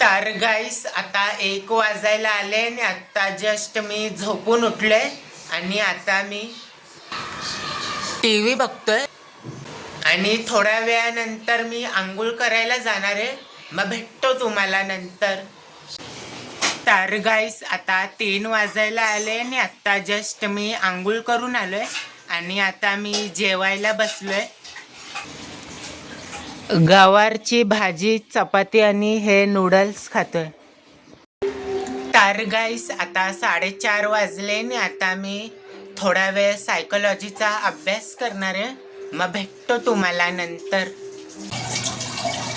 तर गाईस आता 1 वाजायला आले आणि आता जस्ट मी झोपून उठलोय आणि आता मी टीव्ही बघतोय आणि थोड्या वेळानंतर मी आंघोळ करायला जाणार आहे. मग भेटतो तुम्हाला नंतर. तर गाईस आता 3 वाजायला आले आणि आता जस्ट मी आंघोळ करून आलोय आणि आता मी जेवायला बसलोय. गवारची भाजी, चपाती आणि हे नूडल्स खातोय. तर गाईस आता 4:30 वाजले आणि आता मी थोडा वेळ सायकोलॉजीचा अभ्यास करणार आहे. मग भेटतो तुम्हाला नंतर.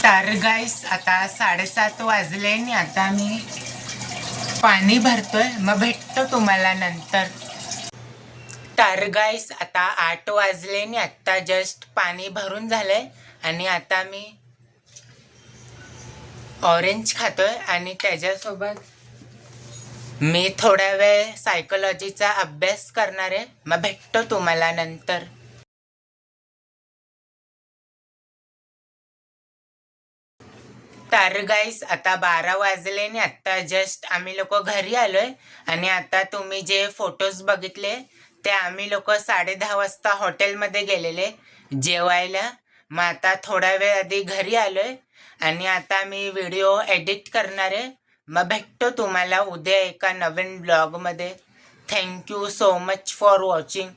तर गाईस आता 7:30 वाजले आणि आता मी पाणी भरतोय. मग भेटतो तुम्हाला नंतर. तर गाईस आता 8 वाजले आणि आता जस्ट पाणी भरून झालंय आणि आता मी ऑरेंज खातोय आणि त्याच्यासोबत मी थोड्या वेळ सायकोलॉजीचा अभ्यास करणार आहे. मग भेटतो तुम्हाला नंतर. तर गाईस आता 12 वाजले आणि आता जस्ट आम्ही लोक घरी आलोय आणि आता तुम्ही जे फोटोज बघितले ते आम्ही लोक 10:30 वाजता हॉटेलमध्ये गेलेले जेवायला. मग आता थोडा वेळ आधी घरी आलोय आणि आता मी व्हिडिओ एडिट करणार आहे. मग भेटतो तुम्हाला उद्या एका नवीन ब्लॉगमध्ये. Thank you so much for watching.